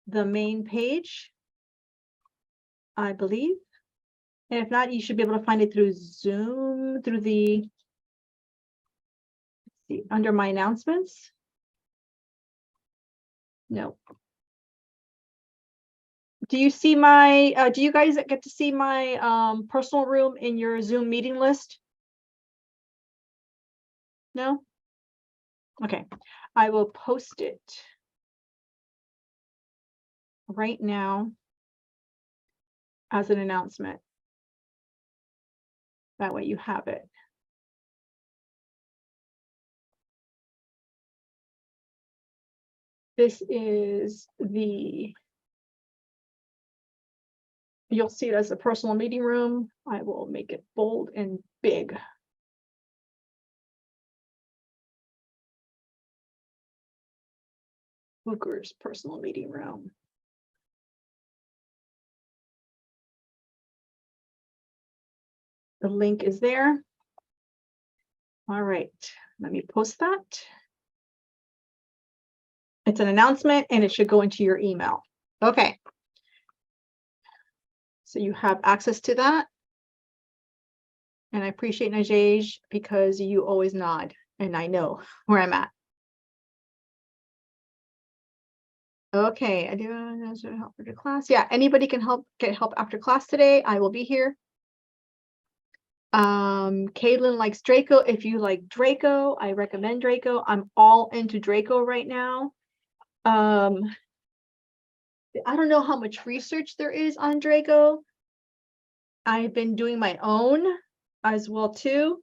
the main page, I believe. And if not, you should be able to find it through Zoom, through the, let's see, under my announcements. No. Do you see my, do you guys get to see my personal room in your Zoom meeting list? No? Okay, I will post it right now as an announcement. That way you have it. This is the, you'll see it as a personal meeting room. I will make it bold and big. Booker's personal meeting room. The link is there. All right, let me post that. It's an announcement and it should go into your email. Okay. So you have access to that. And I appreciate Najej because you always nod and I know where I'm at. Okay, I do help after class. Yeah, anybody can get help after class today. I will be here. Caitlin likes Draco. If you like Draco, I recommend Draco. I'm all into Draco right now. I don't know how much research there is on Draco. I've been doing my own as well too.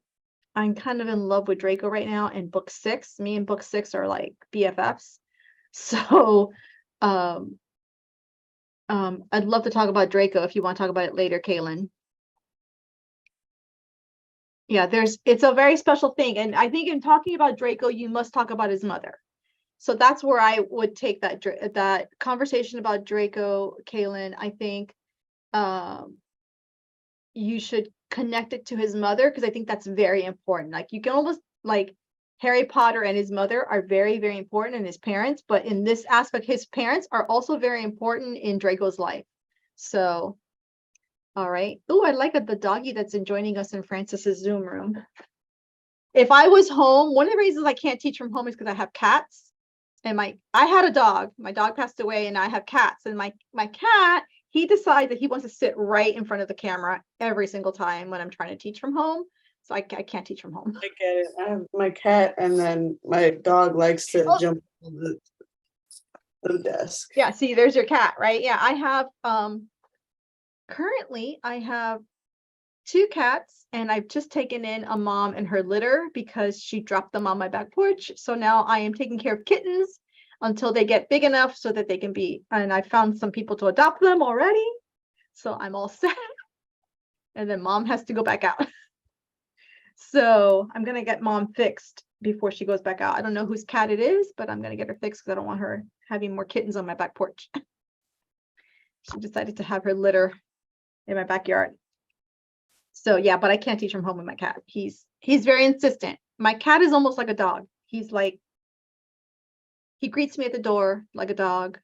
I'm kind of in love with Draco right now in book 6. Me and book 6 are like BFFs. So I'd love to talk about Draco if you want to talk about it later, Kaylin. Yeah, it's a very special thing. And I think in talking about Draco, you must talk about his mother. So that's where I would take that conversation about Draco, Kaylin. I think you should connect it to his mother because I think that's very important. Like you can almost like Harry Potter and his mother are very, very important, and his parents, but in this aspect, his parents are also very important in Draco's life. So, all right. Oh, I like the doggy that's joining us in Francis's Zoom room. If I was home, one of the reasons I can't teach from home is because I have cats. And I had a dog. My dog passed away, and I have cats. And my cat, he decides that he wants to sit right in front of the camera every single time when I'm trying to teach from home. So I can't teach from home. I get it. I have my cat, and then my dog likes to jump on the desk. Yeah, see, there's your cat, right? Yeah, I have currently I have 2 cats, and I've just taken in a mom and her litter because she dropped them on my back porch. So now I am taking care of kittens until they get big enough so that they can be, and I found some people to adopt them already. So I'm all set. And then mom has to go back out. So I'm going to get mom fixed before she goes back out. I don't know whose cat it is, but I'm going to get her fixed because I don't want her having more kittens on my back porch. She decided to have her litter in my backyard. So yeah, but I can't teach from home with my cat. He's very insistent. My cat is almost like a dog. He's like, he greets me at the door like a dog,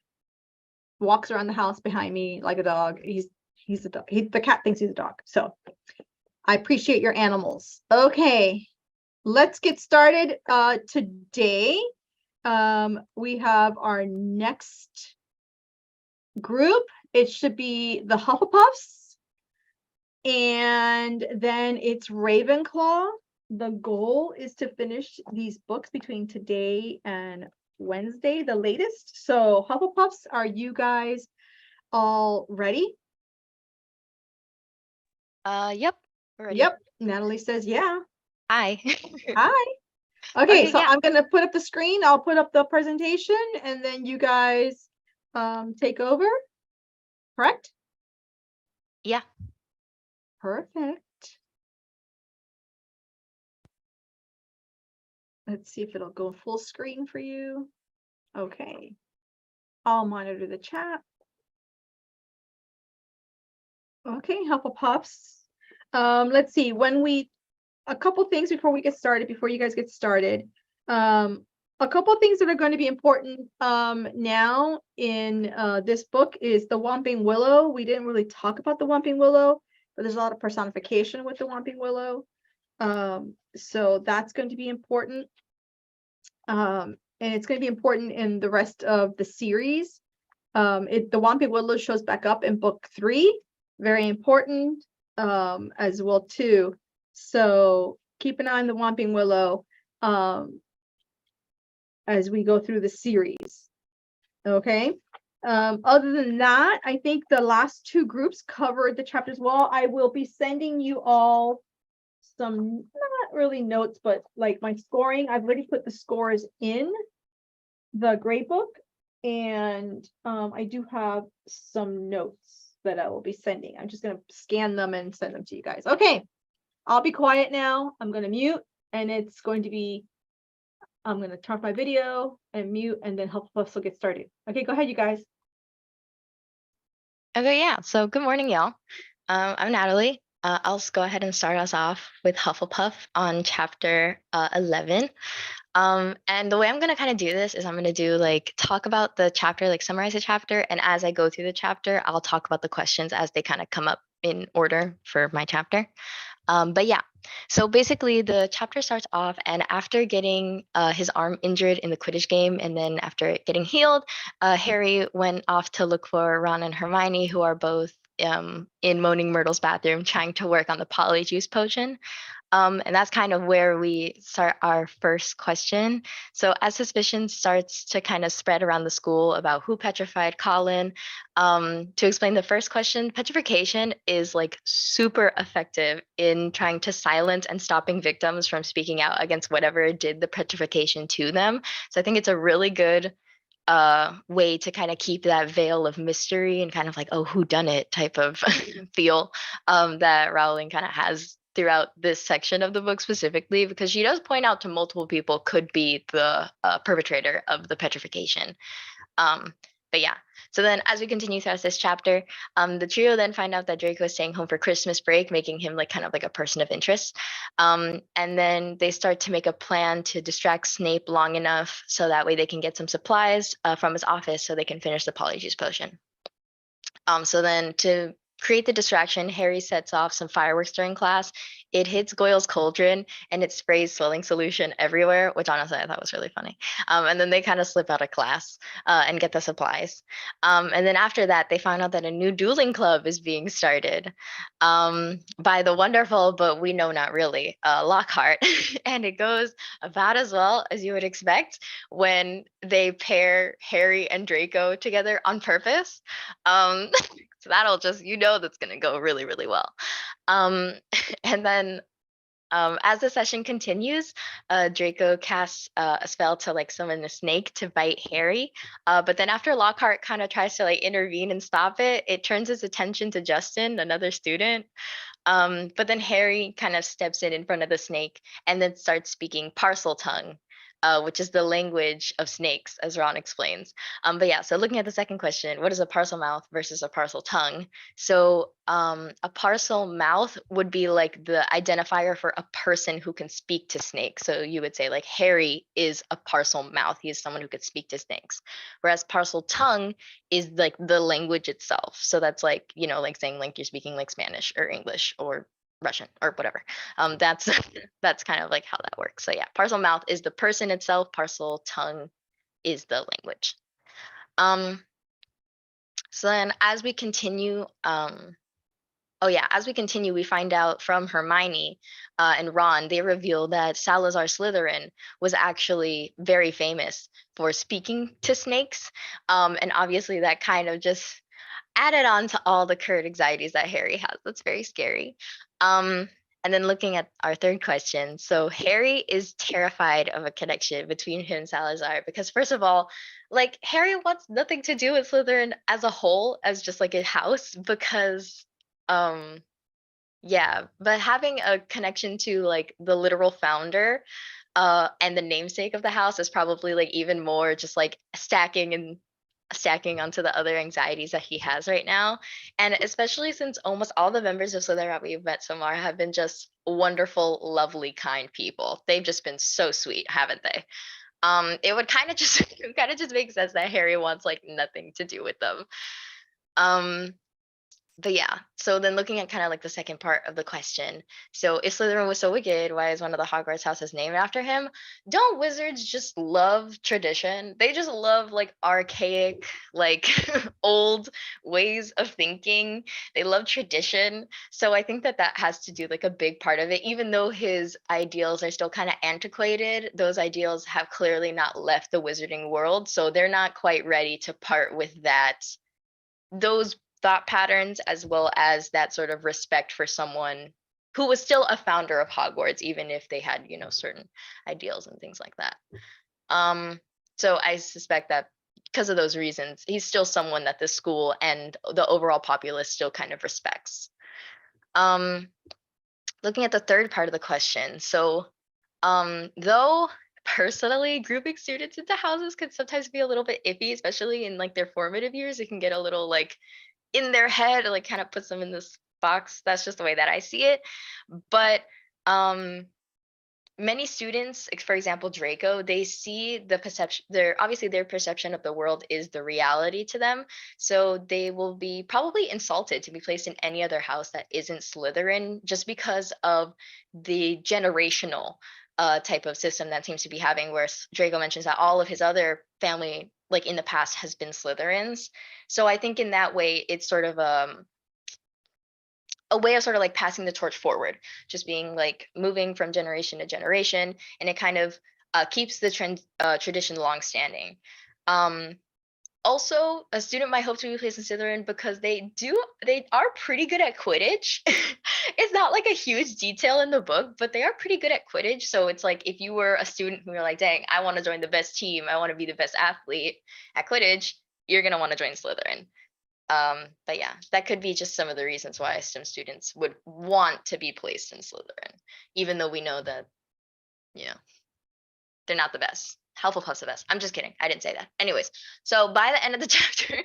walks around the house behind me like a dog. He's a dog. The cat thinks he's a dog. So I appreciate your animals. Okay, let's get started. Today, we have our next group. It should be the Hufflepuffs. And then it's Ravenclaw. The goal is to finish these books between today and Wednesday, the latest. So Hufflepuffs, are you guys all ready? Yep. Ready. Yep. Natalie says, yeah. Hi. Hi. Okay, so yeah. I'm gonna put up the screen. I'll put up the presentation, and then you guys take over. Correct? Yeah. Perfect. Let's see if it'll go full screen for you. Okay. I'll monitor the chat. Okay, Hufflepuffs. Let's see, a couple things before we get started, before you guys get started. a couple of things that are going to be important now in this book is the Whomping Willow. We didn't really talk about the Whomping Willow, but there's a lot of personification with the Whomping Willow. So that's going to be important. And it's going to be important in the rest of the series. The Whomping Willow shows back up in book 3, very important as well too. So keep an eye on the Whomping Willow as we go through the series. Okay. Other than that, I think the last 2 groups covered the chapters well. I will be sending you all some, not really notes, but like my scoring. I've already put the scores in the grade book, and I do have some notes that I will be sending. I'm just going to scan them and send them to you guys. Okay, I'll be quiet now. I'm going to mute, and it's going to be, I'm going to turn off my video and mute, and then Hufflepuff will get started. Okay, go ahead, you guys. Okay, yeah. So good morning, y'all. I'm Natalie. I'll just go ahead and start us off with Hufflepuff on chapter 11. And the way I'm going to kind of do this is I'm going to do like talk about the chapter, like summarize the chapter. And as I go through the chapter, I'll talk about the questions as they kind of come up in order for my chapter. But yeah, so basically the chapter starts off, and after getting his arm injured in the Quidditch game, and then after it getting healed, Harry went off to look for Ron and Hermione, who are both in Moaning Myrtle's bathroom trying to work on the Polyjuice potion. And that's kind of where we start our first question. So as suspicion starts to kind of spread around the school about who petrified Colin, to explain the first question, petrification is like super effective in trying to silence and stopping victims from speaking out against whatever did the petrification to them. So I think it's a really good way to kind of keep that veil of mystery and kind of like, oh, who done it type of feel that Rowling kind of has throughout this section of the book specifically, because she does point out to multiple people could be the perpetrator of the petrification. But yeah, so then as we continue throughout this chapter, the trio then find out that Draco is staying home for Christmas break, making him like kind of like a person of interest. And then they start to make a plan to distract Snape long enough so that way they can get some supplies from his office so they can finish the Polyjuice potion. So then to create the distraction, Harry sets off some fireworks during class. It hits Goyle's cauldron and it sprays swelling solution everywhere, which honestly I thought was really funny. And then they kind of slip out of class and get the supplies. And then after that, they found out that a new dueling club is being started by the wonderful, but we know not really, Lockhart. And it goes about as well as you would expect when they pair Harry and Draco together on purpose. So that'll just, that's going to go really, really well. And then as the session continues, Draco casts a spell to like summon a snake to bite Harry. But then after Lockhart kind of tries to like intervene and stop it, it turns his attention to Justin, another student. But then Harry kind of steps in front of the snake and then starts speaking Parseltongue, which is the language of snakes, as Ron explains. But yeah, so looking at the second question, what is a Parselmouth versus a Parseltongue? So a Parselmouth would be like the identifier for a person who can speak to snakes. So you would say like Harry is a Parselmouth. He is someone who could speak to snakes. Whereas Parseltongue is like the language itself. So that's like, like saying like you're speaking like Spanish or English or Russian or whatever. That's that's kind of like how that works. So yeah, Parselmouth is the person itself. Parseltongue is the language. So then as we continue, we find out from Hermione and Ron, they reveal that Salazar Slytherin was actually very famous for speaking to snakes. And obviously that kind of just added on to all the current anxieties that Harry has. That's very scary. And then looking at our third question, so Harry is terrified of a connection between him and Salazar because first of all, like Harry wants nothing to do with Slytherin as a whole, as just like a house, because but having a connection to like the literal founder and the namesake of the house is probably like even more just like stacking onto the other anxieties that he has right now. And especially since almost all the members of Slytherin that we've met so far have been just wonderful, lovely, kind people. They've just been so sweet, haven't they? It would kind of just make sense that Harry wants like nothing to do with them. Um, but yeah, so then looking at kind of like the second part of the question. So if Slytherin was so wicked, why is one of the Hogwarts houses named after him? Don't wizards just love tradition? They just love like archaic, like old ways of thinking. They love tradition. So I think that that has to do like a big part of it. Even though his ideals are still kind of antiquated, those ideals have clearly not left the wizarding world. So they're not quite ready to part with those thought patterns, as well as that sort of respect for someone who was still a founder of Hogwarts, even if they had, certain ideals and things like that. So I suspect that because of those reasons, he's still someone that the school and the overall populace still kind of respects. Looking at the third part of the question, so though personally grouping students into houses could sometimes be a little bit iffy, especially in like their formative years. It can get a little like in their head, like kind of puts them in this box. That's just the way that I see it. But many students, for example, Draco, they see the perception, their perception of the world is the reality to them. So they will be probably insulted to be placed in any other house that isn't Slytherin, just because of the generational type of system that seems to be having, where Draco mentions that all of his other family, like in the past, has been Slytherins. So I think in that way, it's sort of a way of sort of like passing the torch forward, just being like moving from generation to generation, and it kind of keeps the tradition long-standing. Also, a student might hope to be placed in Slytherin because they are pretty good at Quidditch. It's not like a huge detail in the book, but they are pretty good at Quidditch. So it's like if you were a student who were like, dang, I want to join the best team, I want to be the best athlete at Quidditch, you're gonna want to join Slytherin. But yeah, that could be just some of the reasons why some students would want to be placed in Slytherin, even though we know that, they're not the best. Hufflepuff's the best. I'm just kidding. I didn't say that. Anyways, so by the end of the chapter,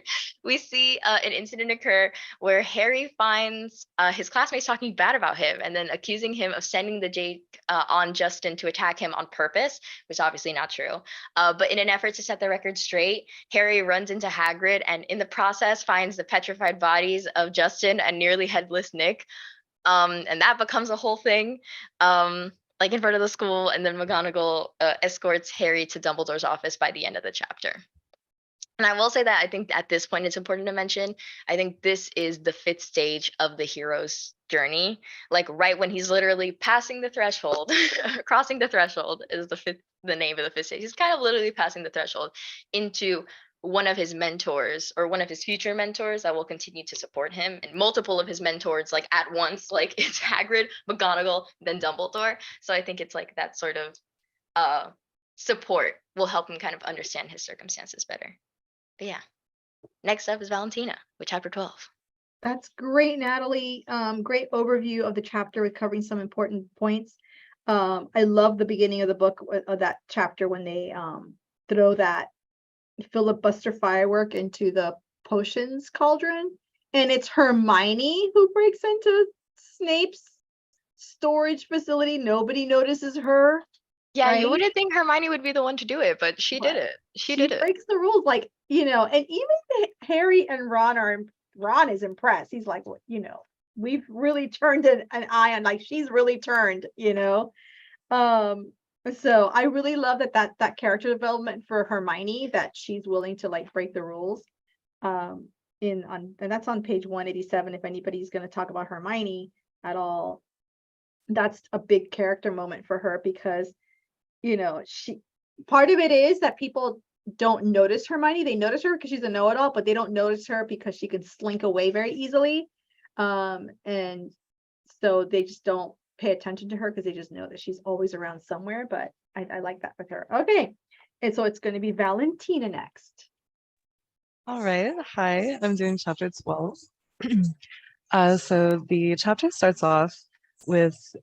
we see an incident occur where Harry finds his classmates talking bad about him and then accusing him of sending the Jake on Justin to attack him on purpose, which is obviously not true. But in an effort to set the record straight, Harry runs into Hagrid and in the process finds the petrified bodies of Justin and nearly headless Nick. And that becomes a whole thing. Like in front of the school, and then McGonagall escorts Harry to Dumbledore's office by the end of the chapter. And I will say that I think at this point it's important to mention, I think this is the fifth stage of the hero's journey. Like right when he's literally passing the threshold, crossing the threshold is the name of the fifth stage. He's kind of literally passing the threshold into one of his mentors or one of his future mentors that will continue to support him, and multiple of his mentors like at once, like it's Hagrid, McGonagall, then Dumbledore. So I think it's like that sort of support will help him kind of understand his circumstances better. But yeah, next up is Valentina with chapter 12. That's great, Natalie. Great overview of the chapter with covering some important points. I love the beginning of the book of that chapter when they throw that filibuster firework into the potions cauldron, and it's Hermione who breaks into Snape's storage facility. Nobody notices her. Yeah, right? You wouldn't think Hermione would be the one to do it, but she did it. She did it. Breaks the rules, like, and even Harry and Ron is impressed. He's like, we've really turned an eye on, like, she's really turned, So I really love that character development for Hermione, that she's willing to like break the rules. And that's on page 187. If anybody's going to talk about Hermione at all, that's a big character moment for her, because she, part of it is that people don't notice Hermione. They notice her because she's a know-it-all, but they don't notice her because she can slink away very easily. And so they just don't pay attention to her because they just know that she's always around somewhere. But I like that with her. Okay, and so it's going to be Valentina next. All right. Hi, I'm doing chapter 12. So the chapter starts off with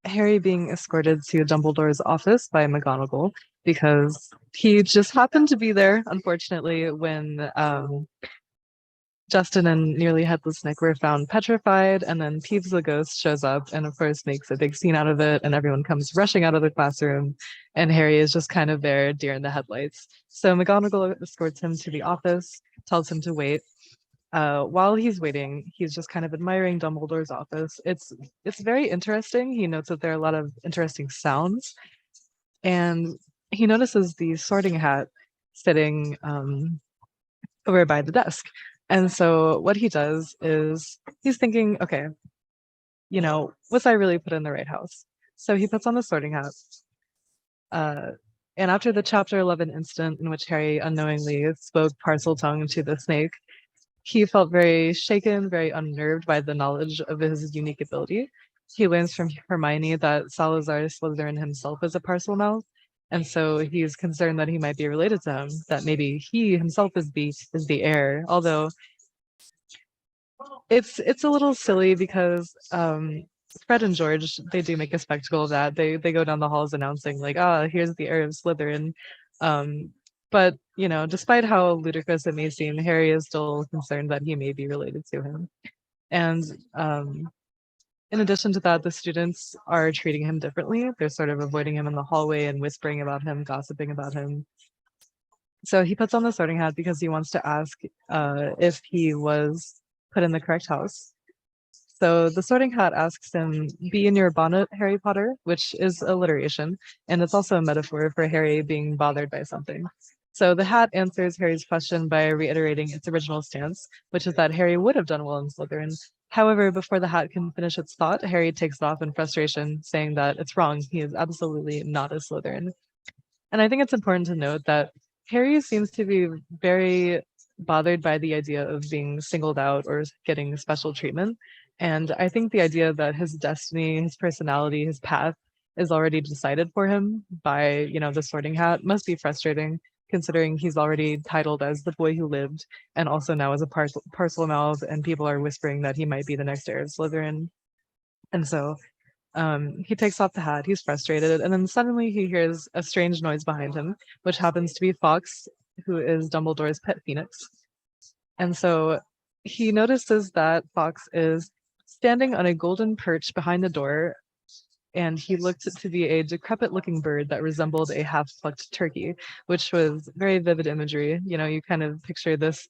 Harry being escorted to Dumbledore's office by McGonagall because he just happened to be there, unfortunately, when Justin and Nearly Headless Nick were found petrified, and then Peeves the ghost shows up and, of course, makes a big scene out of it, and everyone comes rushing out of the classroom, and Harry is just kind of there, deer in the headlights. So McGonagall escorts him to the office, tells him to wait. While he's waiting, he's just kind of admiring Dumbledore's office. It's very interesting. He notes that there are a lot of interesting sounds, and he notices the Sorting Hat sitting over by the desk. And so what he does is he's thinking, okay, was I really put in the right house? So he puts on the Sorting Hat. And after the Chapter 11 incident in which Harry unknowingly spoke parcel tongue to the snake, he felt very shaken, very unnerved by the knowledge of his unique ability. He learns from Hermione that Salazar Slytherin himself is a parcel mouth, and so he's concerned that he might be related to him, that maybe he himself is the heir. Although it's a little silly because Fred and George, they do make a spectacle of that. They go down the halls announcing like, here's the heir of Slytherin. But despite how ludicrous it may seem, Harry is still concerned that he may be related to him. And in addition to that, the students are treating him differently. They're sort of avoiding him in the hallway and whispering about him, gossiping about him. So he puts on the Sorting Hat because he wants to ask if he was put in the correct house. So the Sorting Hat asks him, "Be in your bonnet, Harry Potter," which is alliteration, and it's also a metaphor for Harry being bothered by something. So the hat answers Harry's question by reiterating its original stance, which is that Harry would have done well in Slytherin. However, before the hat can finish its thought, Harry takes it off in frustration, saying that it's wrong. He is absolutely not a Slytherin. And I think it's important to note that Harry seems to be very bothered by the idea of being singled out or getting special treatment. And I think the idea that his destiny, his personality, his path is already decided for him by, the Sorting Hat must be frustrating, considering he's already titled as the boy who lived, and also now as a parcel mouth, and people are whispering that he might be the next heir of Slytherin. And so he takes off the hat, he's frustrated, and then suddenly he hears a strange noise behind him, which happens to be Fawkes, who is Dumbledore's pet phoenix. And so he notices that Fawkes is standing on a golden perch behind the door, and he looked to be a decrepit-looking bird that resembled a half-plucked turkey, which was very vivid imagery. You kind of picture this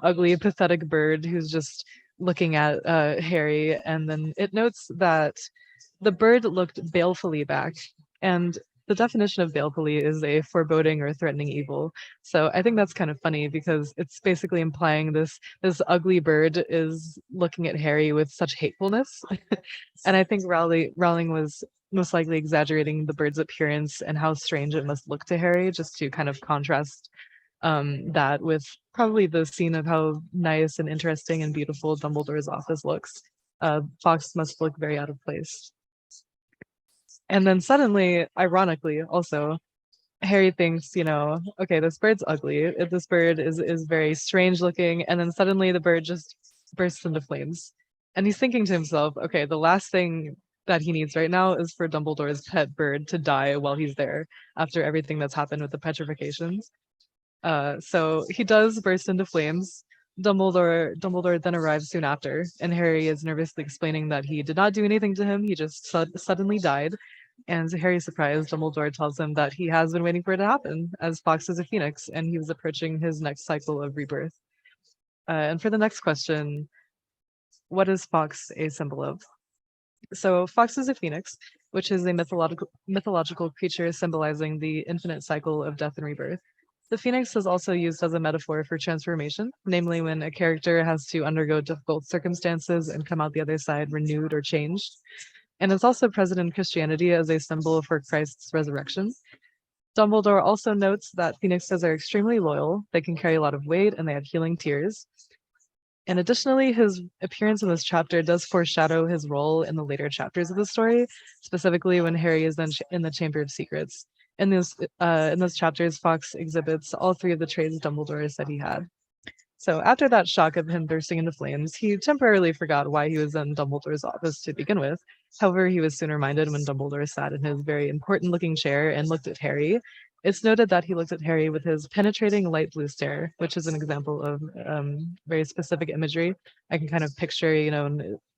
ugly, pathetic bird who's just looking at Harry, and then it notes that the bird looked balefully back, and the definition of balefully is a foreboding or threatening evil. So I think that's kind of funny because it's basically implying this ugly bird is looking at Harry with such hatefulness. And I think Rowling was most likely exaggerating the bird's appearance and how strange it must look to Harry, just to kind of contrast that with probably the scene of how nice and interesting and beautiful Dumbledore's office looks. Fawkes must look very out of place. And then suddenly, ironically, also, Harry thinks, okay, this bird's ugly. This bird is very strange looking. And then suddenly the bird just bursts into flames. And he's thinking to himself, okay, the last thing that he needs right now is for Dumbledore's pet bird to die while he's there after everything that's happened with the petrifications. So he does burst into flames. Dumbledore then arrives soon after, and Harry is nervously explaining that he did not do anything to him, he just suddenly died. And to Harry's surprise, Dumbledore tells him that he has been waiting for it to happen, as Fawkes is a phoenix, and he was approaching his next cycle of rebirth. And for the next question, what is Fawkes a symbol of? So Fawkes is a phoenix, which is a mythological creature symbolizing the infinite cycle of death and rebirth. The phoenix is also used as a metaphor for transformation, namely when a character has to undergo difficult circumstances and come out the other side renewed or changed. And it's also present in Christianity as a symbol for Christ's resurrection. Dumbledore also notes that phoenixes are extremely loyal, they can carry a lot of weight, and they have healing tears. And additionally, his appearance in this chapter does foreshadow his role in the later chapters of the story, specifically when Harry is then in the Chamber of Secrets. In those chapters, Fawkes exhibits all three of the traits Dumbledore said he had. So after that shock of him bursting into flames, he temporarily forgot why he was in Dumbledore's office to begin with. However, he was soon reminded when Dumbledore sat in his very important-looking chair and looked at Harry, it's noted that he looks at Harry with his penetrating light blue stare, which is an example of very specific imagery. I can kind of picture,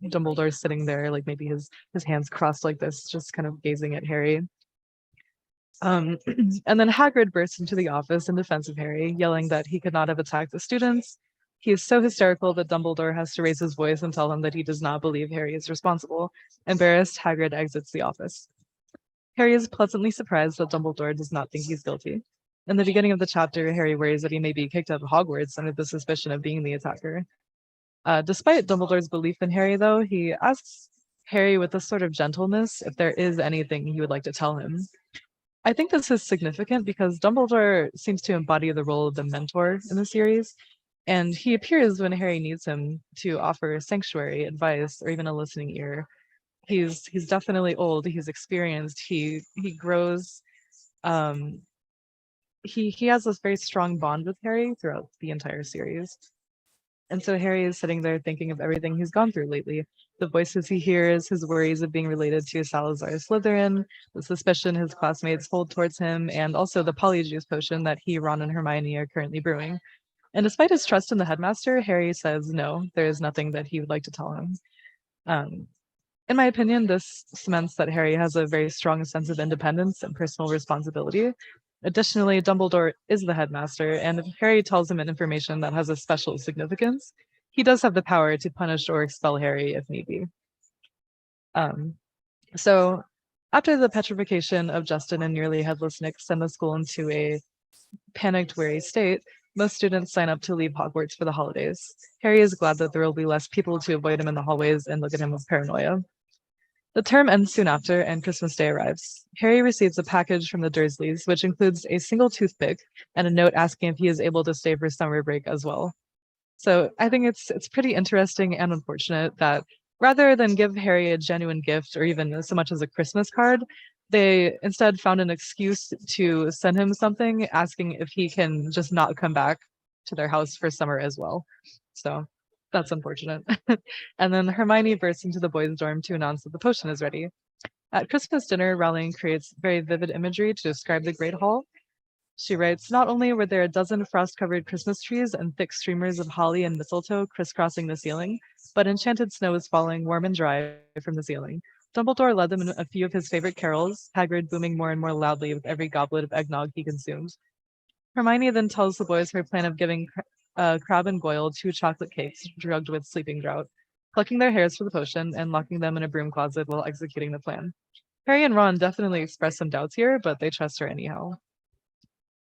Dumbledore sitting there, like maybe his hands crossed like this, just kind of gazing at Harry. And then Hagrid bursts into the office in defense of Harry, yelling that he could not have attacked the students. He is so hysterical that Dumbledore has to raise his voice and tell him that he does not believe Harry is responsible. Embarrassed, Hagrid exits the office. Harry is pleasantly surprised that Dumbledore does not think he's guilty. In the beginning of the chapter, Harry worries that he may be kicked out of Hogwarts under the suspicion of being the attacker. Despite Dumbledore's belief in Harry, though, he asks Harry with a sort of gentleness if there is anything he would like to tell him. I think this is significant because Dumbledore seems to embody the role of the mentor in the series, and he appears when Harry needs him to offer sanctuary, advice, or even a listening ear. He's definitely old. He's experienced. He grows. He has this very strong bond with Harry throughout the entire series. And so Harry is sitting there thinking of everything he's gone through lately. The voices he hears, his worries of being related to Salazar Slytherin, the suspicion his classmates hold towards him, and also the Polyjuice potion that he, Ron, and Hermione are currently brewing. And despite his trust in the headmaster, Harry says no, there is nothing that he would like to tell him. In my opinion, this cements that Harry has a very strong sense of independence and personal responsibility. Additionally, Dumbledore is the headmaster, and if Harry tells him an information that has a special significance, he does have the power to punish or expel Harry if need be. So after the petrification of Justin and nearly headless Nick send the school into a panicked, wary state, most students sign up to leave Hogwarts for the holidays. Harry is glad that there will be less people to avoid him in the hallways and look at him with paranoia. The term ends soon after, and Christmas Day arrives. Harry receives a package from the Dursleys, which includes a single toothpick and a note asking if he is able to stay for summer break as well. So I think it's pretty interesting and unfortunate that rather than give Harry a genuine gift or even so much as a Christmas card, they instead found an excuse to send him something asking if he can just not come back to their house for summer as well. So that's unfortunate. And then Hermione bursts into the boys' dorm to announce that the potion is ready. At Christmas dinner, Rowling creates very vivid imagery to describe the Great Hall. She writes, not only were there a dozen frost-covered Christmas trees and thick streamers of holly and mistletoe crisscrossing the ceiling, but enchanted snow was falling warm and dry from the ceiling. Dumbledore led them in a few of his favorite carols, Hagrid booming more and more loudly with every goblet of eggnog he consumed. Hermione then tells the boys her plan of giving Crabbe and Goyle 2 chocolate cakes drugged with sleeping draught, plucking their hairs for the potion and locking them in a broom closet while executing the plan. Harry and Ron definitely express some doubts here, but they trust her anyhow.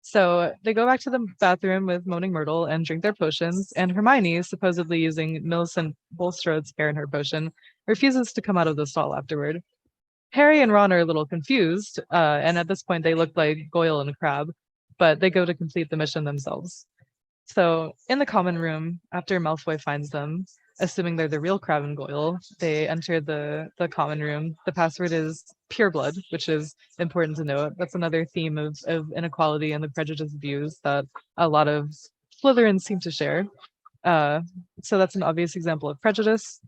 So they go back to the bathroom with Moaning Myrtle and drink their potions, and Hermione, supposedly using Millicent Bulstrode's hair in her potion, refuses to come out of the stall afterward. Harry and Ron are a little confused, and at this point they look like Goyle and Crabbe, but they go to complete the mission themselves. So in the common room, after Malfoy finds them, assuming they're the real Crabbe and Goyle, they enter the common room. The password is pureblood, which is important to note. That's another theme of inequality and the prejudiced views that a lot of Slytherins seem to share. So that's an obvious example of prejudice.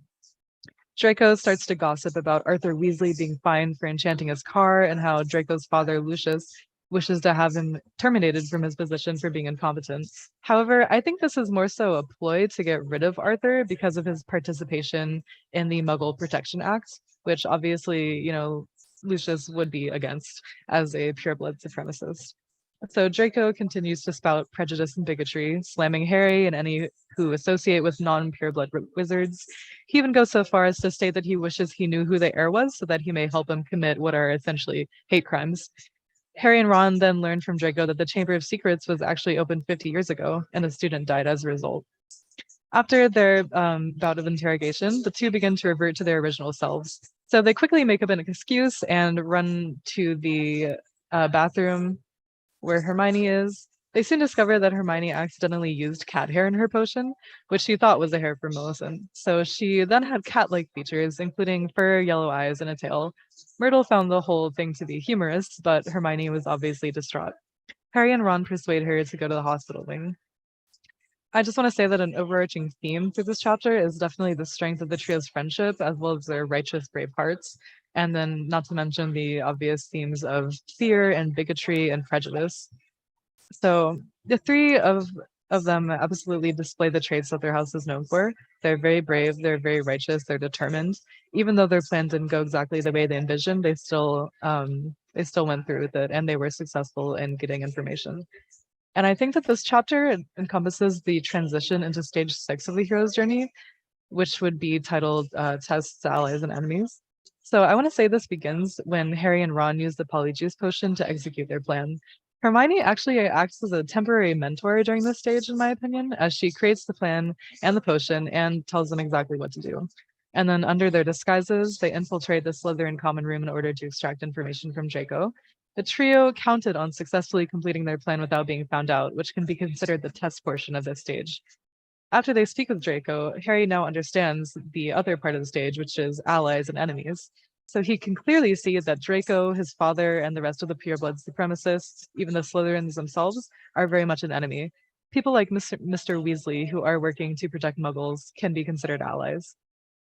Draco starts to gossip about Arthur Weasley being fined for enchanting his car and how Draco's father, Lucius, wishes to have him terminated from his position for being incompetent. However, I think this is more so a ploy to get rid of Arthur because of his participation in the Muggle Protection Act, which obviously, Lucius would be against as a pureblood supremacist. So Draco continues to spout prejudice and bigotry, slamming Harry and any who associate with non-pureblood wizards. He even goes so far as to state that he wishes he knew who the heir was so that he may help him commit what are essentially hate crimes. Harry and Ron then learned from Draco that the Chamber of Secrets was actually opened 50 years ago, and a student died as a result. After their bout of interrogation, the two begin to revert to their original selves. So they quickly make up an excuse and run to the bathroom where Hermione is. They soon discover that Hermione accidentally used cat hair in her potion, which she thought was a hair for Millicent. So she then had cat-like features, including fur, yellow eyes, and a tail. Myrtle found the whole thing to be humorous, but Hermione was obviously distraught. Harry and Ron persuade her to go to the hospital wing. I just want to say that an overarching theme through this chapter is definitely the strength of the trio's friendship, as well as their righteous, brave hearts. And then not to mention the obvious themes of fear and bigotry and prejudice. So the three of them absolutely display the traits that their house is known for. They're very brave, they're very righteous, they're determined. Even though their plan didn't go exactly the way they envisioned, they still went through with it and they were successful in getting information. And I think that this chapter encompasses the transition into stage 6 of the hero's journey, which would be titled Tests, Allies, and Enemies. So I want to say this begins when Harry and Ron use the Polyjuice potion to execute their plan. Hermione actually acts as a temporary mentor during this stage, in my opinion, as she creates the plan and the potion and tells them exactly what to do. And then under their disguises, they infiltrate the Slytherin common room in order to extract information from Draco. The trio counted on successfully completing their plan without being found out, which can be considered the test portion of this stage. After they speak with Draco, Harry now understands the other part of the stage, which is allies and enemies. So he can clearly see that Draco, his father, and the rest of the pureblood supremacists, even the Slytherins themselves, are very much an enemy. People like Mr. Weasley, who are working to protect Muggles, can be considered allies.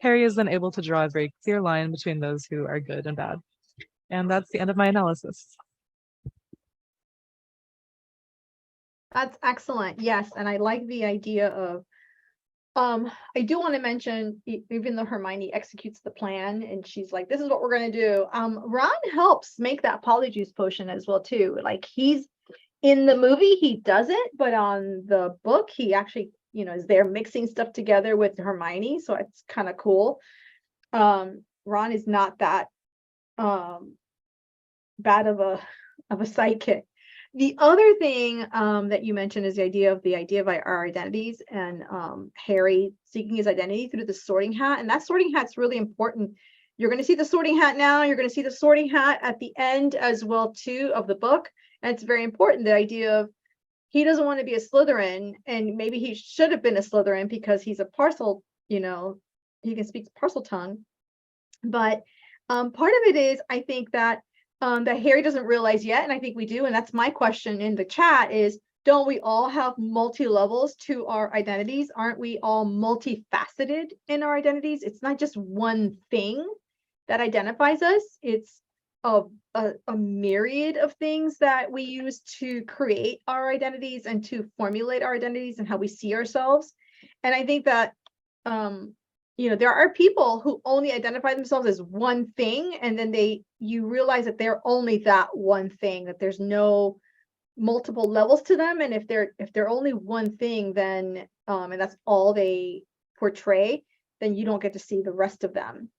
Harry is then able to draw a very clear line between those who are good and bad. And that's the end of my analysis. That's excellent. Yes, and I like the idea of I do want to mention even though Hermione executes the plan and she's like, this is what we're going to do. Ron helps make that polyjuice potion as well too. Like he's in the movie, he does it, but on the book, he actually, is there mixing stuff together with Hermione. So it's kind of cool. Ron is not that bad of a sidekick. The other thing that you mentioned is the idea of our identities and Harry seeking his identity through the sorting hat. And that sorting hat's really important. You're going to see the sorting hat now. You're going to see the sorting hat at the end as well, too, of the book. And it's very important. The idea of he doesn't want to be a Slytherin, and maybe he should have been a Slytherin because he's a parcel, he can speak Parseltongue. But part of it is, I think that Harry doesn't realize yet, and I think we do, and that's my question in the chat is, don't we all have multi-levels to our identities? Aren't we all multifaceted in our identities? It's not just one thing that identifies us. It's a myriad of things that we use to create our identities and to formulate our identities and how we see ourselves. And I think that there are people who only identify themselves as one thing, and then you realize that they're only that one thing, that there's no multiple levels to them. And if they're only one thing, then and that's all they portray, then you don't get to see the rest of them.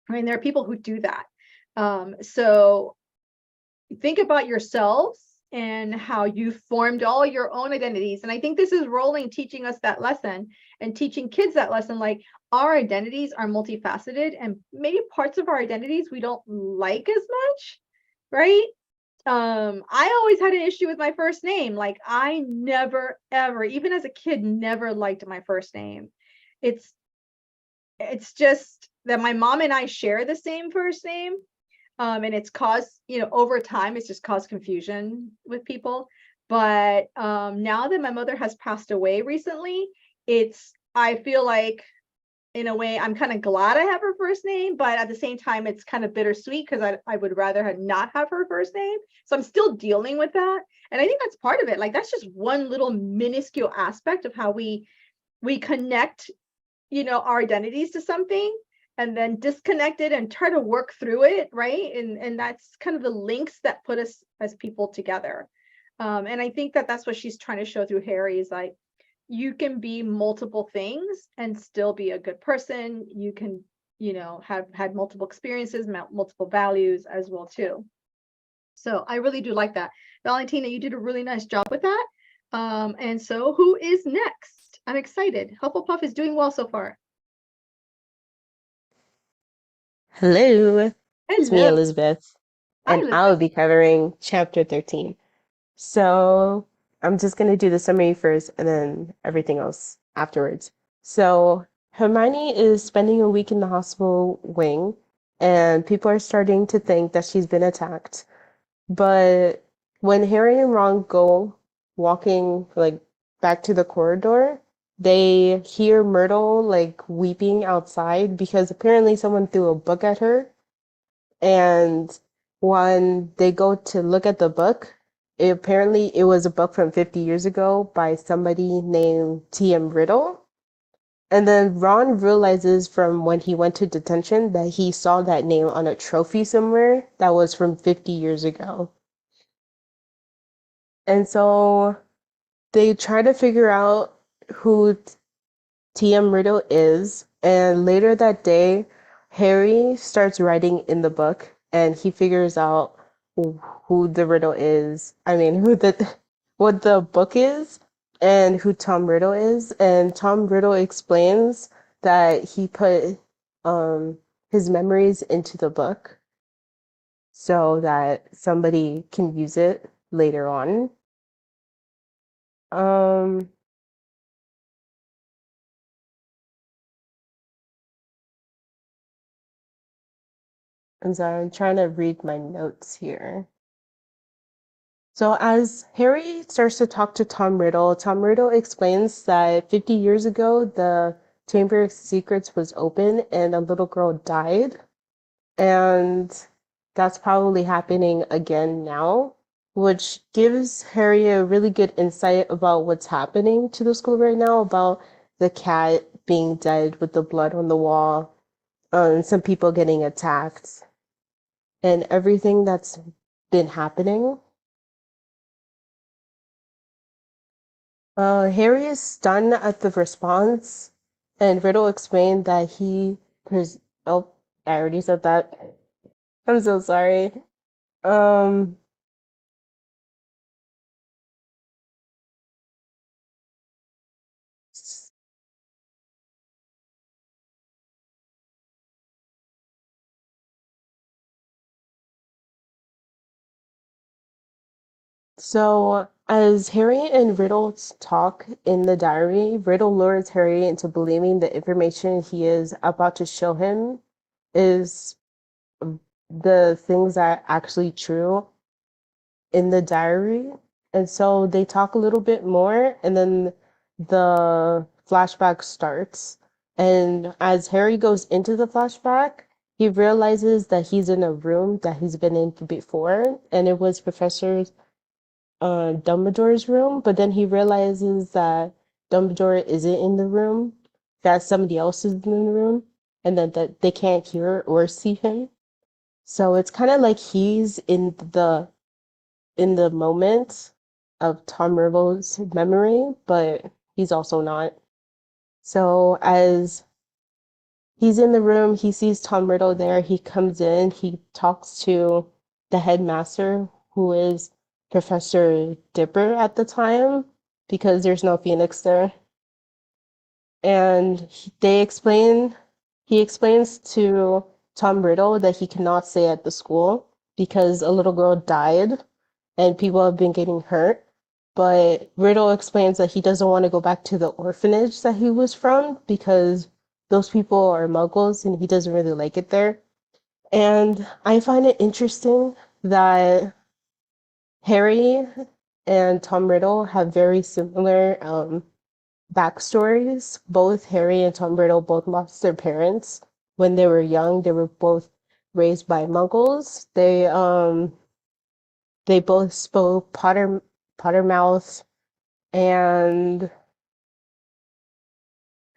I mean, there are people who do that. So think about yourselves and how you formed all your own identities. And I think this is Rowling teaching us that lesson and teaching kids that lesson, like our identities are multifaceted and maybe parts of our identities we don't like as much, right? I always had an issue with my first name. Like I never, ever, even as a kid, never liked my first name. It's just that my mom and I share the same first name. And it's caused, over time, it's just caused confusion with people. But now that my mother has passed away recently, I feel like, in a way, I'm kind of glad I have her first name, but at the same time, it's kind of bittersweet because I would rather not have her first name. So I'm still dealing with that. And I think that's part of it. Like, that's just one little minuscule aspect of how we connect, our identities to something, and then disconnect it and try to work through it, right? And that's kind of the links that put us as people together. And I think that that's what she's trying to show through Harry is like, you can be multiple things and still be a good person. You can, have had multiple experiences, multiple values as well too. So I really do like that. Valentina, you did a really nice job with that. And so who is next? I'm excited. Hufflepuff is doing well so far. Hello, it's me, Hello. Elizabeth, Hi, and I will Elizabeth. be covering chapter 13. So I'm just going to do the summary first and then everything else afterwards. So Hermione is spending a week in the hospital wing, and people are starting to think that she's been attacked. But when Harry and Ron go walking back to the corridor, they hear Myrtle weeping outside because apparently someone threw a book at her. And when they go to look at the book, apparently it was a book from 50 years ago by somebody named T.M. Riddle. And then Ron realizes from when he went to detention that he saw that name on a trophy somewhere that was from 50 years ago. And so they try to figure out who T.M. Riddle is. And later that day, Harry starts writing in the book and he figures out who the riddle is. I mean, what the book is and who Tom Riddle is. And Tom Riddle explains that he put his memories into the book so that somebody can use it later on. Um, and so I'm trying to read my notes here. So as Harry starts to talk to Tom Riddle explains that 50 years ago, the Chamber of Secrets was open and a little girl died. And that's probably happening again now, which gives Harry a really good insight about what's happening to the school right now, about the cat being dead with the blood on the wall, some people getting attacked, and everything that's been happening. Harry is stunned at the response, and Riddle explained that oh, I already said that. I'm so sorry. Um, s- so as Harry and Riddle talk in the diary, Riddle lures Harry into believing the information he is about to show him is the things that are actually true in the diary. And so they talk a little bit more, and then the flashback starts. And as Harry goes into the flashback, he realizes that he's in a room that he's been in before, and it was Professor Dumbledore's room. But then he realizes that Dumbledore isn't in the room, that somebody else is in the room, and that they can't hear or see him. So it's kind of like he's in the moment of Tom Riddle's memory, but he's also not. So as he's in the room, he sees Tom Riddle there. He comes in, he talks to the headmaster, who is Professor Dipper at the time, because there's no Phoenix there. And he explains to Tom Riddle that he cannot stay at the school because a little girl died and people have been getting hurt. But Riddle explains that he doesn't want to go back to the orphanage that he was from because those people are muggles and he doesn't really like it there. And I find it interesting that Harry and Tom Riddle have very similar backstories. Both Harry and Tom Riddle both lost their parents when they were young. They were both raised by muggles. They both spoke Pottermouth, and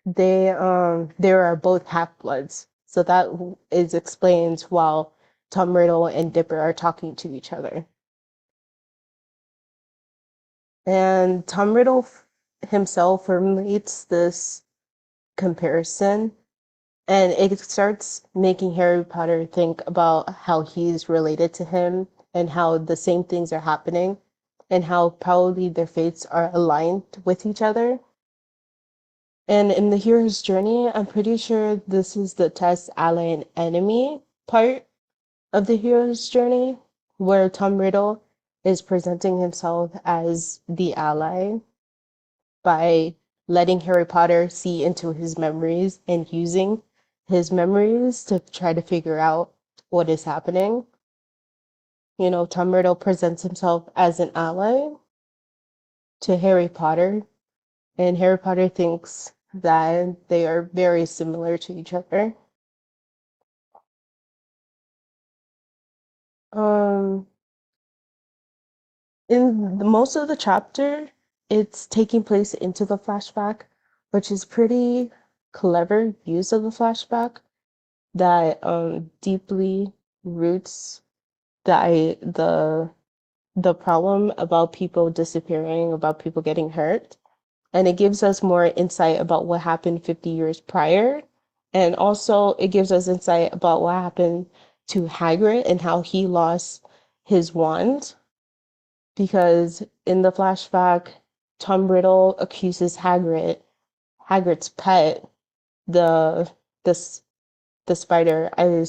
they are both half-bloods. So that is explains while Tom Riddle and Dipper are talking to each other. And Tom Riddle himself formulates this comparison, and it starts making Harry Potter think about how he's related to him and how the same things are happening and how probably their fates are aligned with each other. And in the hero's journey, I'm pretty sure this is the test ally and enemy part of the hero's journey, where Tom Riddle is presenting himself as the ally by letting Harry Potter see into his memories and using his memories to try to figure out what is happening. You know, Tom Riddle presents himself as an ally to Harry Potter, and Harry Potter thinks that they are very similar to each other. Um, in most of the chapter, it's taking place into the flashback, which is pretty clever use of the flashback that deeply roots the problem about people disappearing, about people getting hurt. And it gives us more insight about what happened 50 years prior. And also it gives us insight about what happened to Hagrid and how he lost his wand. Because in the flashback, Tom Riddle accuses Hagrid's pet, the the s- the spider, I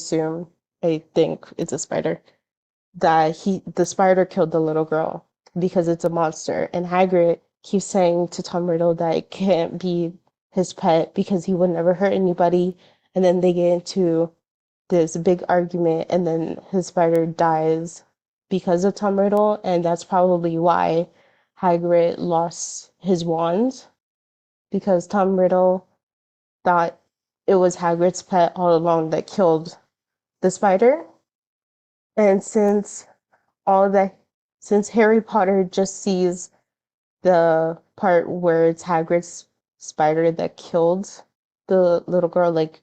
think it's a spider, that the spider killed the little girl because it's a monster. And Hagrid keeps saying to Tom Riddle that it can't be his pet because he would never hurt anybody. And then they get into this big argument, and then his spider dies because of Tom Riddle, and that's probably why Hagrid lost his wand, because Tom Riddle thought it was Hagrid's pet all along that killed the spider. And all that since Harry Potter just sees the part where it's Hagrid's spider that killed the little girl, like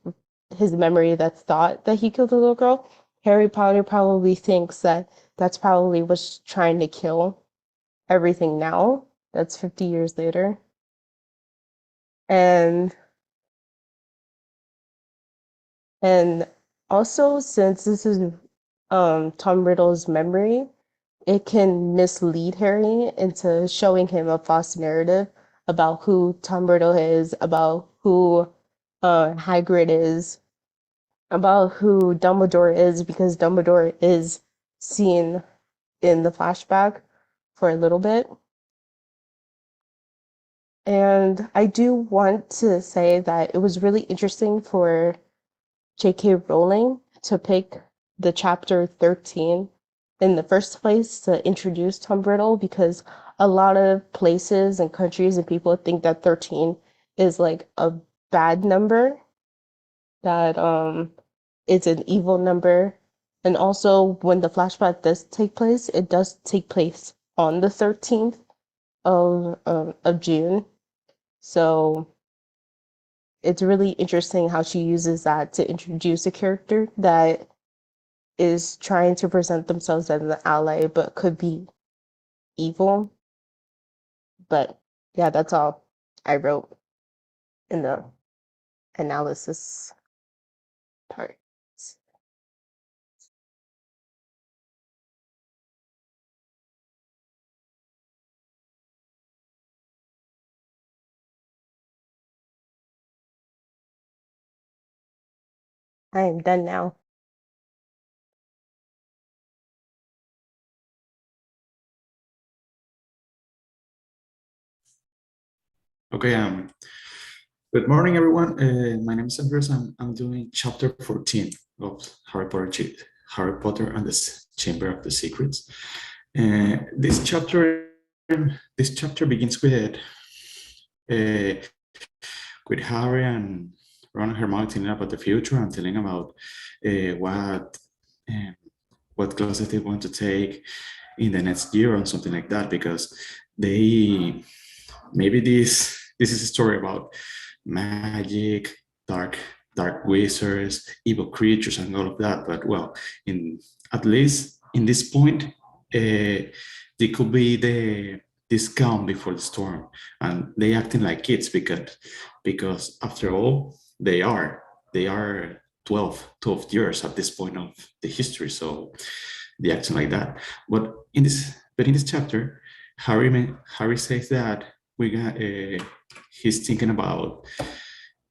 his memory that thought that he killed the little girl, Harry Potter probably thinks that that's probably what's trying to kill everything now. That's 50 years later. And and also, since this is Tom Riddle's memory, it can mislead Harry into showing him a false narrative about who Tom Riddle is, about who Hagrid is, about who Dumbledore is, because Dumbledore is seen in the flashback for a little bit. And I do want to say that it was really interesting for J.K. Rowling to pick the chapter 13 in the first place to introduce Tom Riddle, because a lot of places and countries and people think that 13 is like a bad number, that it's an evil number. And also, when the flashback does take place, it does take place on the 13th of June. So it's really interesting how she uses that to introduce a character that is trying to present themselves as an ally but could be evil. But yeah, that's all I wrote in the analysis part. I am done now. Okay, good morning, everyone. My name is Andres. I'm doing chapter 14 of Harry Potter and the Chamber of the Secrets. This chapter begins with Harry and Ron and Hermione telling about the future and telling about what classes they want to take in the next year or something like that, because maybe this is a story about magic, dark wizards, evil creatures, and all of that. But well, at least in this point, they could be this calm before the storm, and they acting like kids because after all, they are 12 years at this point of the history, so they acting like that. But in this chapter, Harry says that he's thinking about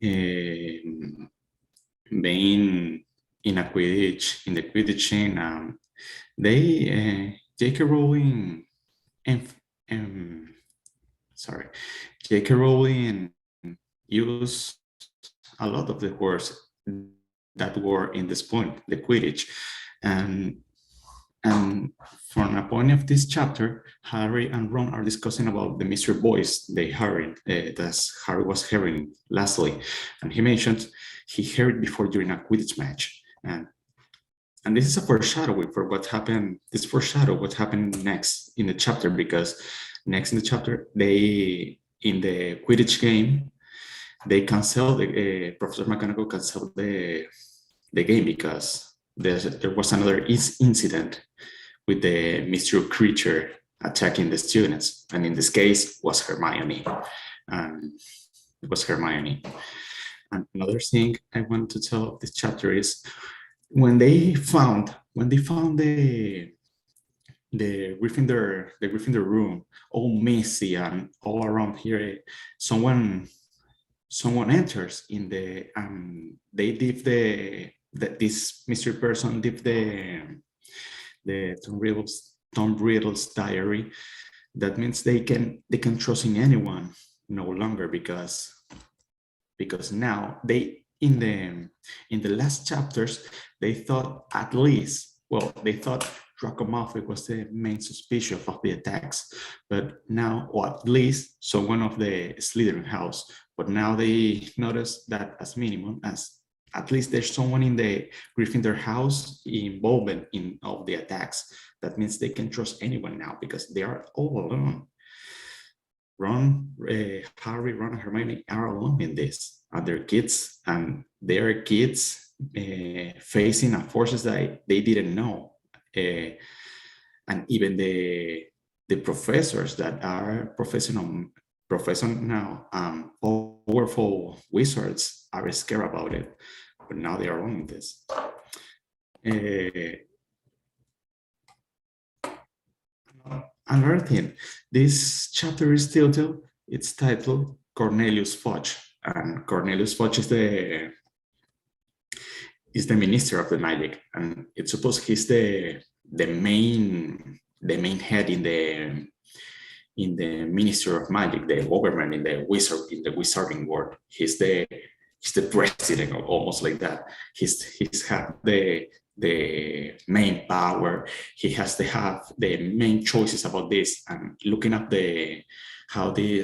being in the Quidditch team. J.K. Rowling and J.K. Rowling used a lot of the words that were in this point, the Quidditch, and from a point of this chapter, Harry and Ron are discussing about the mystery boys that Harry was hearing lastly, and he mentioned he heard before during a Quidditch match, and and this is a foreshadowing for what happened. This foreshadow what happened next in the chapter, because next in the chapter, they in the Quidditch game, they canceled Professor McGonagall canceled the game because there was another incident with the mystery creature attacking the students, and in this case was Hermione. It was Hermione. And another thing I want to tell of this chapter is when they found the Gryffindor room all messy and all around here, someone enters in the they did this mystery person did the Tom Riddle's diary. That means they can trust in anyone no longer, because now they in the last chapters they thought they thought Draco Malfoy was the main suspicion of the attacks, but now, or at least someone of the Slytherin house, but now they notice that as minimum, as at least there's someone in the Gryffindor house involved in all the attacks. That means they can trust anyone now because they are all alone. Harry, Ron, and Hermione are alone in this. Their kids facing forces that they didn't know. And even the professors that are professional now, powerful wizards are scared about it, but now they are on this. Another thing, this chapter is titled, it's titled Cornelius Fudge, and Cornelius Fudge is the minister of the magic, and it's supposed he's the main head in the Minister of Magic, the government in the wizarding world. He's the president, almost like that. He's had the main power. He has to have the main choices about this, and looking at how the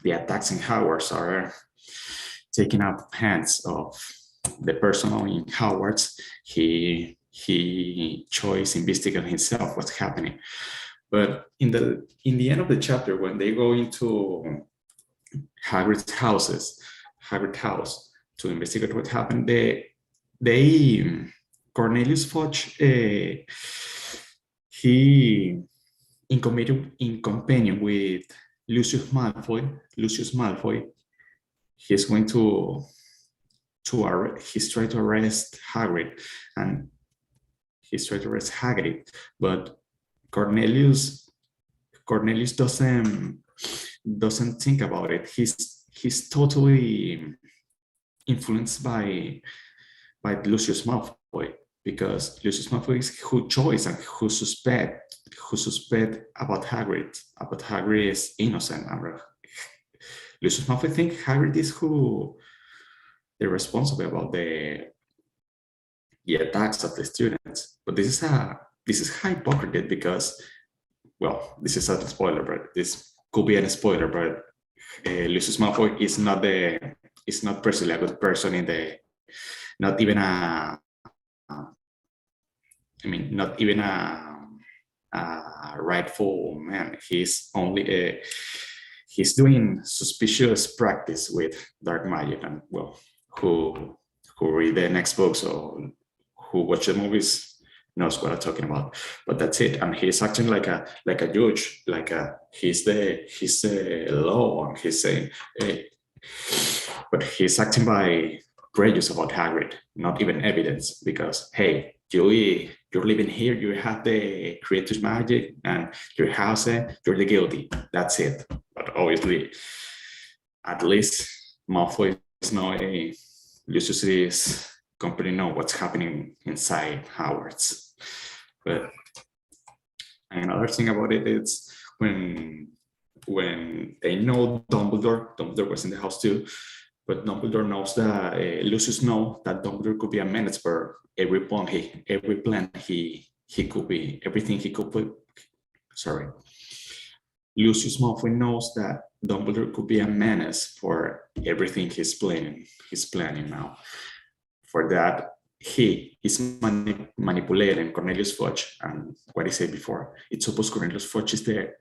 attacks in Hogwarts are taking up hands of the person in Hogwarts. He chose investigate himself what's happening. But in the end of the chapter, when they go into Hagrid's house to investigate what happened, Cornelius Fudge, he in companion with Lucius Malfoy, he's going he's trying to arrest Hagrid, and he's trying to arrest Hagrid, but Cornelius doesn't think about it. He's totally influenced by Lucius Malfoy, because Lucius Malfoy is who choice and who suspect about Hagrid. About Hagrid is innocent. Lucius Malfoy think Hagrid is who they're responsible about the attacks of the students. But this is hypocrite, because, well, this is a spoiler, but this could be a spoiler, but Lucius Malfoy is not personally a good person not even a rightful man. He's only he's doing suspicious practice with dark magic, and well, who read the next books or who watch the movies knows what I'm talking about. But that's it. And he's acting like a judge, he's the law, and he's saying, hey, but he's acting by prejudice about Hagrid, not even evidence, because hey, you're living here, you have the creative magic, and your house, you're the guilty. That's it. But obviously, at least Malfoy is not Lucius's company know what's happening inside Hogwarts. But another thing about it is when they know Dumbledore was in the house too, but Dumbledore knows that Lucius knows that Dumbledore could be a menace for every plan he could be, everything he could put. Sorry. Lucius Malfoy knows that Dumbledore could be a menace for everything he's planning now. For that, he is manipulating Cornelius Fudge, and what I said before, it's supposed Cornelius Fudge is the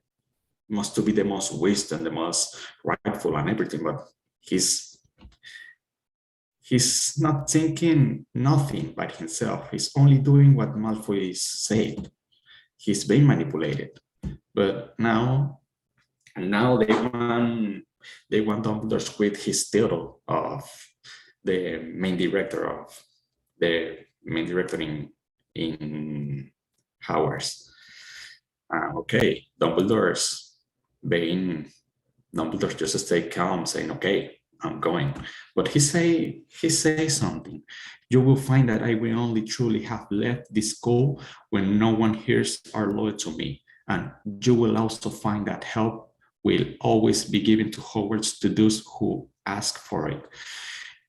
must to be the most wisdom, the most rightful and everything, but he's not thinking nothing but himself. He's only doing what Malfoy is saying. He's being manipulated. But now they want Dumbledore to quit his title of the main director in Hogwarts. Okay, Dumbledore just stay calm, saying, okay, I'm going. But he say something. You will find that I will only truly have left this school when no one hears are loyal to me. And you will also find that help will always be given to Hogwarts to those who ask for it.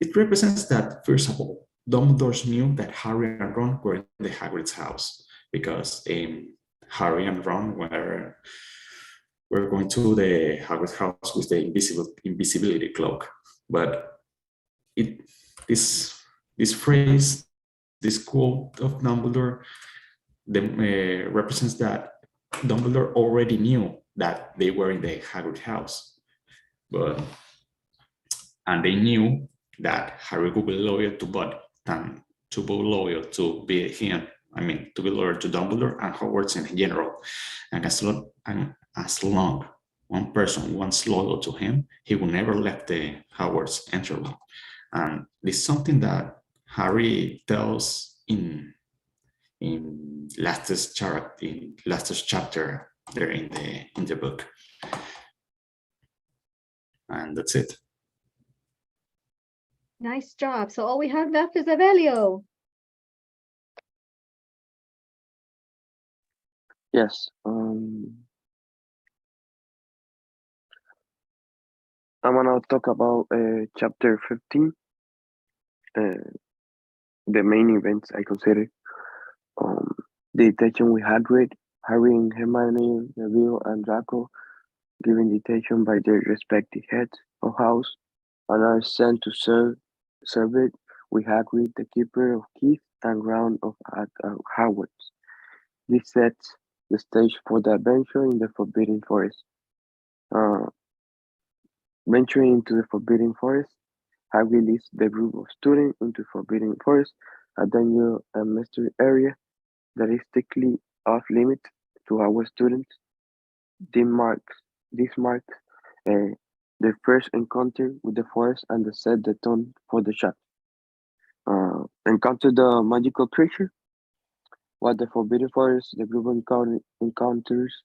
It represents that, first of all, Dumbledore knew that Harry and Ron were in the Hagrid's house because Harry and Ron were going to the Hagrid's house with the invisibility cloak. But this phrase, this quote of Dumbledore, represents that Dumbledore already knew that they were in the Hagrid house, and they knew that Harry would be loyal to Bud than to be loyal to be him. I mean, to be loyal to Dumbledore and Hogwarts in general. And as long one person wants loyal to him, he will never left the Hogwarts interval. And this is something that Harry tells in last chapter there in the book. And that's it. Nice job. So all we have left is Avelio. Yes. I'm gonna talk about chapter 15. The main events I consider. The detention we had with Harry and Hermione, Neville and Draco given detention by their respective heads of house and are sent to serve it with Hagrid, the keeper of keys and ground at Hogwarts. This sets the stage for the adventure in the Forbidden Forest. Venturing into the Forbidden Forest, Harry leads the group of students into Forbidden Forest, a dangerous and mystery area that is strictly off-limits to our students. This marks their first encounter with the forest and set the tone for the chapter. Encounter the magical creature. While the Forbidden Forest, the group encounters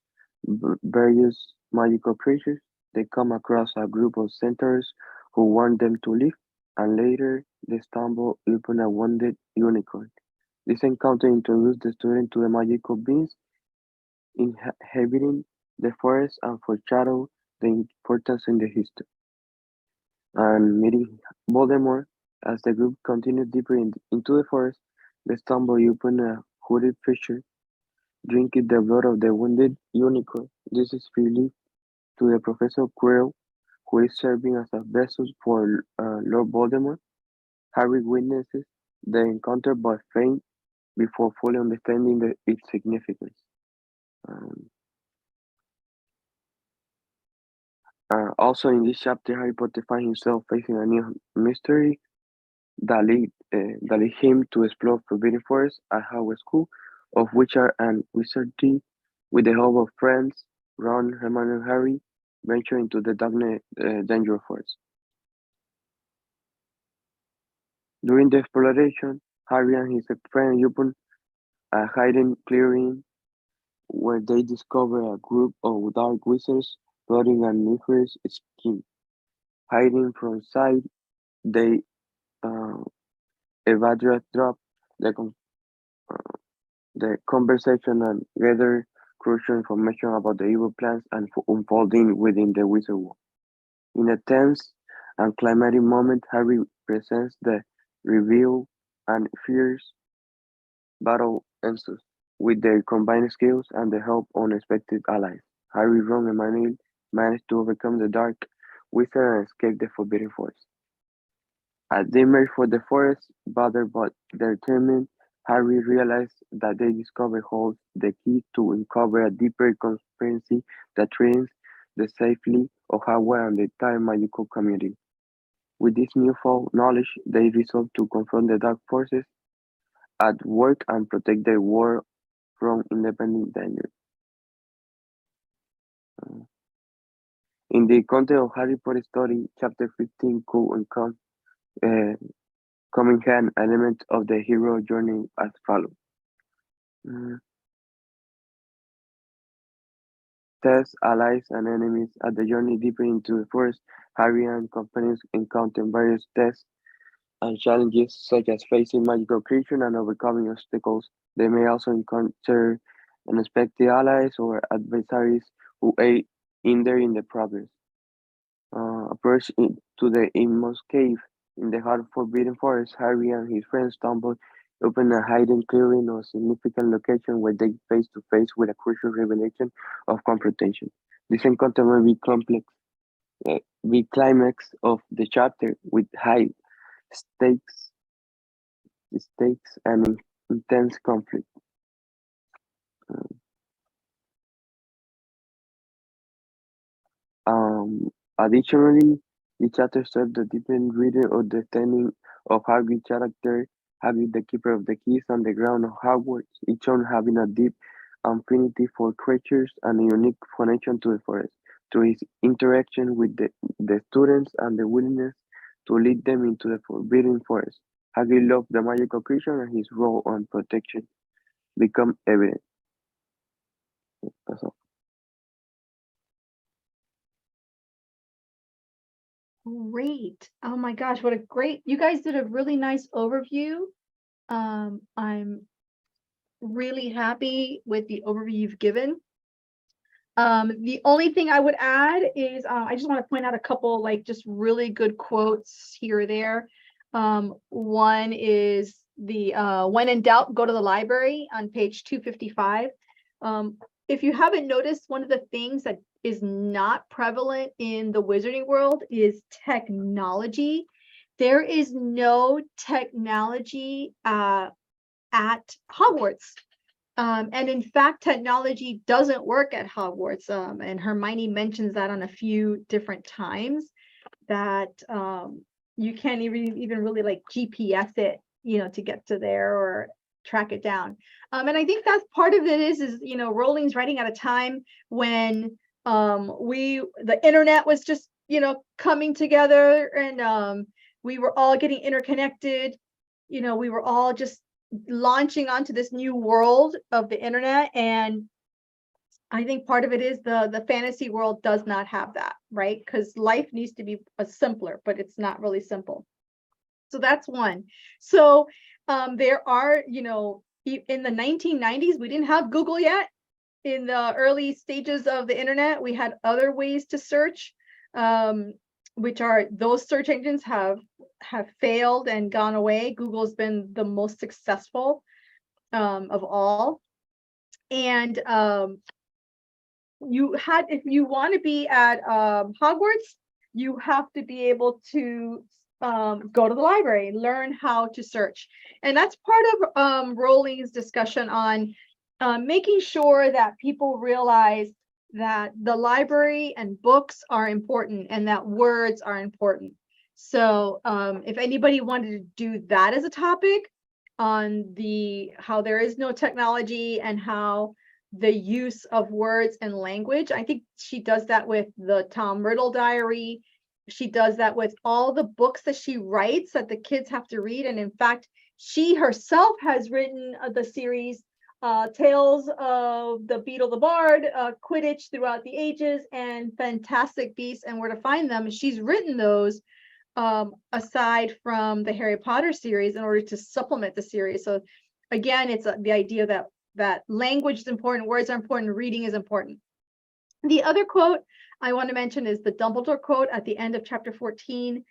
various magical creatures. They come across a group of centaurs who want them to leave, and later they stumble upon a wounded unicorn. This encounter introduces the student to the magical beings inhabiting the forest and foreshadow the importance in the history. And meeting Voldemort, as the group continues deeper into the forest, they stumble upon a hooded figure drinking the blood of the wounded unicorn. This is revealed to the Professor Quirrell, who is serving as a vessel for Lord Voldemort. Harry witnesses the encounter but faints before fully understanding its significance. Also in this chapter, Harry Potter finds himself facing a new mystery that lead him to explore Forbidden Forest at Hogwarts School of Witcher and Wizardry with the help of friends Ron, Hermione, and Harry venture into the dangerous forest. During the exploration, Harry and his friend open a hidden clearing where they discover a group of dark wizards plotting a nefarious scheme. Hiding from sight, they evaluate the conversation and gather crucial information about the evil plans unfolding within the wizard world. In a tense and climatic moment, Harry presents the reveal and fierce battle ensues. With their combined skills and the help of unexpected allies, Harry, Ron, and Hermione manage to overcome the dark wizard and escape the Forbidden Forest. As they emerged for the forest, bothered but determined, Harry realized that they discovered holds the key to uncover a deeper conspiracy that threatens the safety of Hogwarts and the entire magical community. With this newfound knowledge, they resolved to confront the dark forces at work and protect their world from independent danger. In the context of Harry Potter story, Chapter 15 could uh, come in hand element of the hero journey as follows. Tests, allies, and enemies. As the journey deeper into the forest, Harry and companions encounter various tests and challenges such as facing magical creatures and overcoming obstacles. They may also encounter unexpected allies or adversaries who aid in the progress. Approach to the inmost cave in the heart of Forbidden Forest, Harry and his friends stumble upon a hidden clearing or significant location where they face to face with a crucial revelation of confrontation. This encounter may be complex, the climax of the chapter with high stakes, and intense conflict. Additionally, the chapter serves the deepened reader of understanding of Hagrid's character, Hagrid the Keeper of the Keys on the ground of Hogwarts, each one having a deep affinity for creatures and a unique connection to the forest. Through his interaction with the students and the willingness to lead them into the Forbidden Forest, Hagrid loved the magical creature and his role on protection become evident. That's all. Great. Oh my gosh, what a great, you guys did a really nice overview. I'm really happy with the overview you've given. The only thing I would add is I just want to point out a couple like just really good quotes here or there. One is the when in doubt, go to the library on page 255. If you haven't noticed, one of the things that is not prevalent in the wizarding world is technology. There is no technology at Hogwarts. And in fact, technology doesn't work at Hogwarts. And Hermione mentions that on a few different times that you can't even really like GPS it, to get to there or track it down. And I think that's part of it is Rowling's writing at a time when the internet was just, coming together and we were all getting interconnected. We were all just launching onto this new world of the internet, and I think part of it is the fantasy world does not have that, right? Because life needs to be simpler, but it's not really simple. So that's one. So there are, in the 1990s, we didn't have Google yet. In the early stages of the internet, we had other ways to search, which are those search engines have failed and gone away. Google's been the most successful of all. And if you want to be at Hogwarts, you have to be able to go to the library and learn how to search. And that's part of Rowling's discussion on making sure that people realize that the library and books are important and that words are important. So if anybody wanted to do that as a topic on how there is no technology and how the use of words and language, I think she does that with the Tom Riddle diary. She does that with all the books that she writes that the kids have to read. And in fact, she herself has written the series Tales of the Beetle the Bard, Quidditch Throughout the Ages, and Fantastic Beasts and Where to Find Them. She's written those aside from the Harry Potter series in order to supplement the series. So again, it's the idea that language is important, words are important, reading is important. The other quote I want to mention is the Dumbledore quote at the end of chapter 14,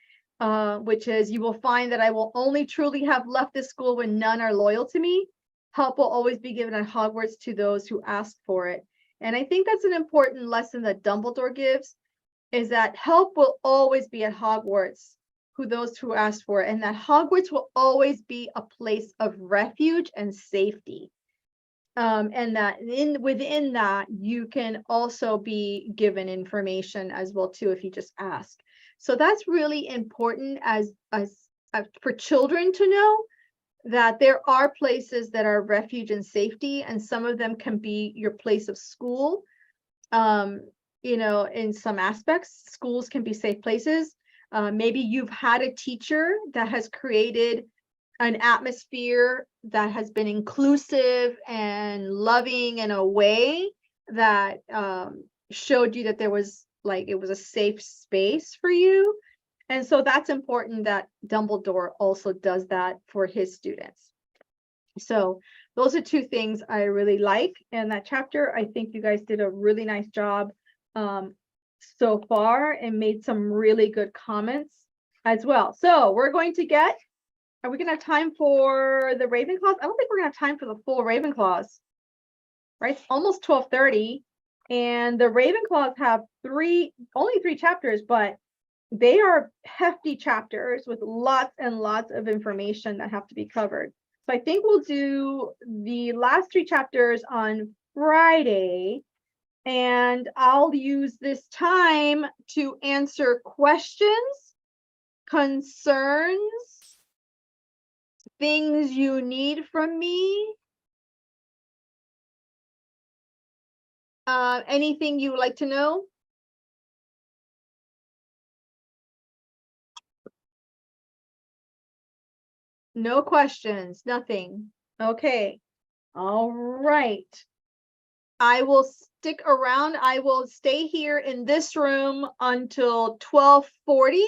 which is, "You will find that I will only truly have left this school when none are loyal to me. Help will always be given at Hogwarts to those who ask for it." And I think that's an important lesson that Dumbledore gives, is that help will always be at Hogwarts those who asked for it, and that Hogwarts will always be a place of refuge and safety. And that within that, you can also be given information as well too, if you just ask. So that's really important as for children to know that there are places that are refuge and safety, and some of them can be your place of school. You know, in some aspects, schools can be safe places. Maybe you've had a teacher that has created an atmosphere that has been inclusive and loving in a way that showed you that there was it was a safe space for you. And so that's important that Dumbledore also does that for his students. So those are two things I really like in that chapter. I think you guys did a really nice job so far and made some really good comments as well. So we're going to get, are we gonna have time for the Ravenclaws? I don't think we're gonna have time for the full Ravenclaws, right? It's almost 12:30, and the Ravenclaws have only three chapters, but they are hefty chapters with lots and lots of information that have to be covered. So I think we'll do the last three chapters on Friday, and I'll use this time to answer questions, concerns, things you need from me. Anything you would like to know? No questions, nothing. Okay. All right. I will stick around. I will stay here in this room until 12:40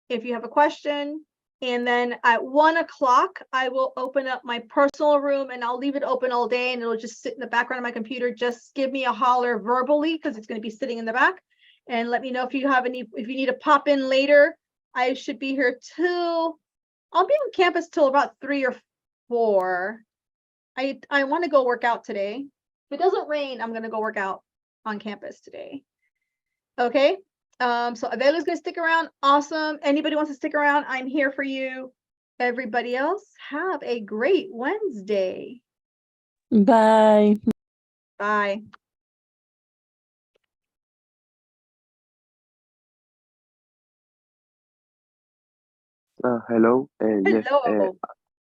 if you have a question. And then at 1 o'clock, I will open up my personal room, and I'll leave it open all day, and it'll just sit in the background of my computer. Just give me a holler verbally, because it's going to be sitting in the back, and let me know if you need to pop in later. I should be here I'll be on campus till about 3 or 4. I want to go work out today. If it doesn't rain, I'm going to go work out on campus today. Okay. So Avela's going to stick around. Awesome. Anybody wants to stick around, I'm here for you. Everybody else, have a great Wednesday. Bye. Bye. Hello. Yes. Hello.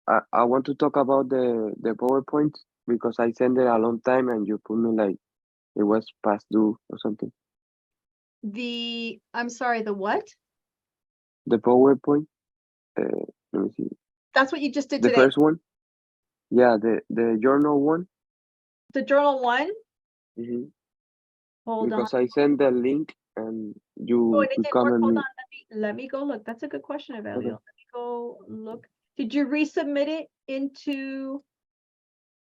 I want to talk about the PowerPoint because I sent it a long time and you put me like it was past due or something. I'm sorry, the what? The PowerPoint. Let me see. That's what you just did The today. first one. Yeah, the journal one. The journal one? Mm-hmm. Hold on. Because I sent the link and Oh, you and it didn't work. comment Hold me. on. Let me go look. That's a good question, Avelio. Okay. Let me go look. Did you resubmit it into